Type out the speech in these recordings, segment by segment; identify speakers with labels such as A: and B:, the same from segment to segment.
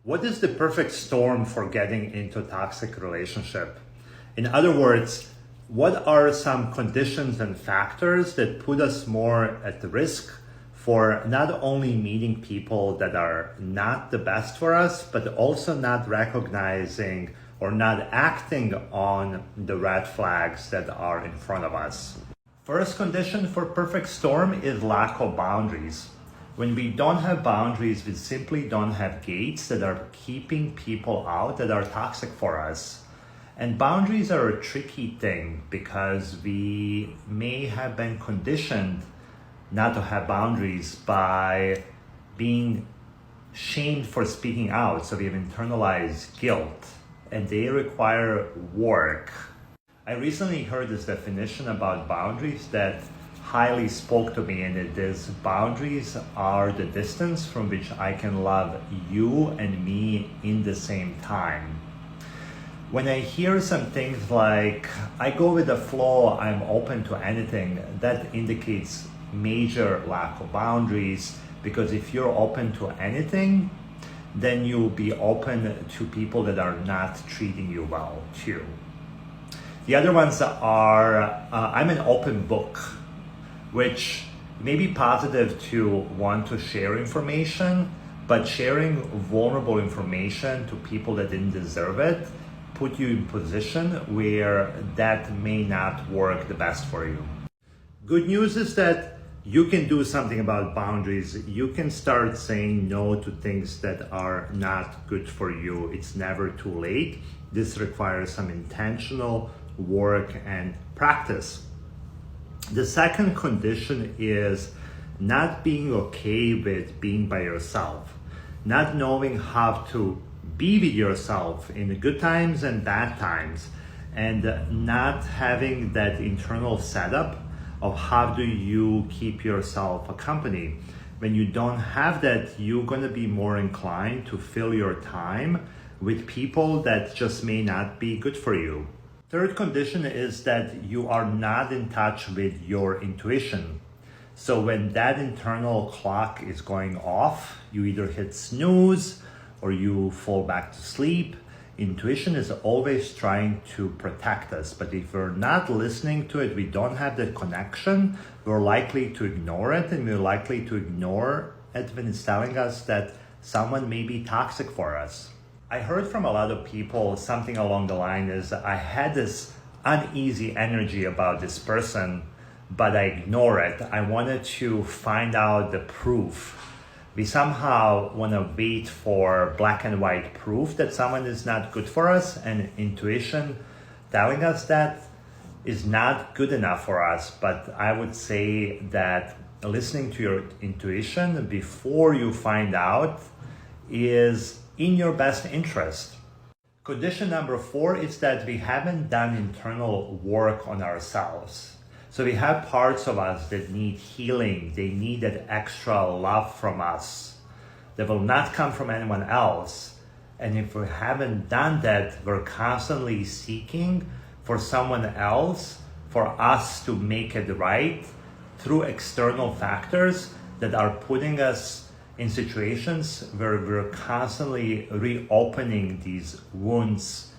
A: What is the perfect storm for getting into a toxic relationship? In other words, what are some conditions and factors that put us more at risk for not only meeting people that are not the best for us, but also not recognizing or not acting on the red flags that are in front of us? First condition for perfect storm is lack of boundaries. When we don't have boundaries, we simply don't have gates that are keeping people out that are toxic for us. And boundaries are a tricky thing because we may have been conditioned not to have boundaries by being shamed for speaking out. So we have internalized guilt and they require work. I recently heard this definition about boundaries that highly spoke to me, and it is: boundaries are the distance from which I can love you and me in the same time. When I hear some things like, I go with the flow, I'm open to anything, that indicates major lack of boundaries, because if you're open to anything, then you'll be open to people that are not treating you well too. The other ones are, I'm an open book, which may be positive to want to share information, but sharing vulnerable information to people that didn't deserve it put you in position where that may not work the best for you. Good news is that you can do something about boundaries. You can start saying no to things that are not good for you. It's never too late. This requires some intentional work and practice. The second condition is not being okay with being by yourself, not knowing how to be with yourself in the good times and bad times, and not having that internal setup of how do you keep yourself accompanied. When you don't have that, you're going to be more inclined to fill your time with people that just may not be good for you. Third condition is that you are not in touch with your intuition. So when that internal clock is going off, you either hit snooze or you fall back to sleep. Intuition is always trying to protect us, but if we're not listening to it, we don't have the connection, we're likely to ignore it, and we're likely to ignore it when it's telling us that someone may be toxic for us. I heard from a lot of people something along the line is, I had this uneasy energy about this person, but I ignore it. I wanted to find out the proof. We somehow want to wait for black and white proof that someone is not good for us, and intuition telling us that is not good enough for us. But I would say that listening to your intuition before you find out is in your best interest. Condition number 4 is that we haven't done internal work on ourselves. So we have parts of us that need healing. They need that extra love from us that will not come from anyone else. And if we haven't done that, we're constantly seeking for someone else, for us to make it right through external factors that are putting us in situations where we're constantly reopening these wounds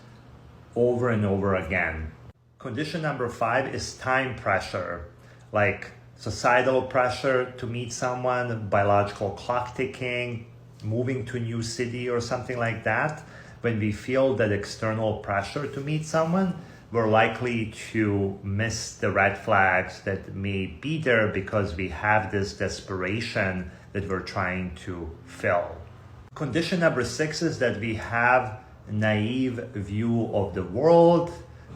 A: over and over again. Condition number 5 is time pressure, like societal pressure to meet someone, biological clock ticking, moving to a new city or something like that. When we feel that external pressure to meet someone, we're likely to miss the red flags that may be there because we have this desperation that we're trying to fill. Condition number 6 is that we have a naive view of the world.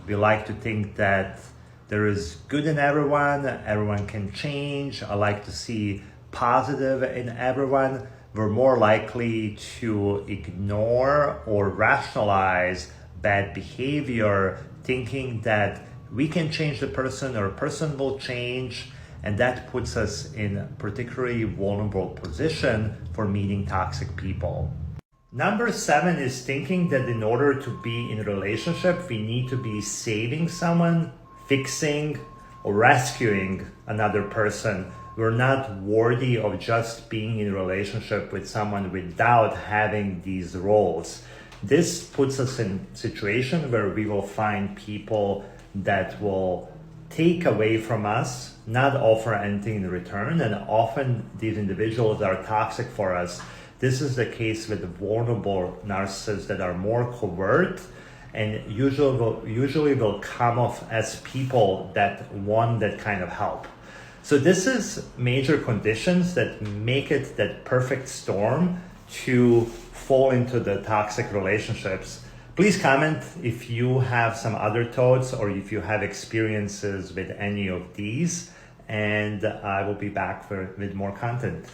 A: We like to think that there is good in everyone can change. I like to see positive in everyone. We're more likely to ignore or rationalize bad behavior, thinking that we can change the person or a person will change, and that puts us in a particularly vulnerable position for meeting toxic people. Number 7 is thinking that in order to be in a relationship, we need to be saving someone, fixing, or rescuing another person we're not worthy of just being in a relationship with someone without having these roles. This puts us in a situation where we will find people that will take away from us, not offer anything in return, and often these individuals are toxic for us. This is the case with vulnerable narcissists that are more covert and usually will come off as people that want that kind of help. So this is major conditions that make it that perfect storm to fall into the toxic relationships. Please comment if you have some other thoughts or if you have experiences with any of these, and I will be back with more content.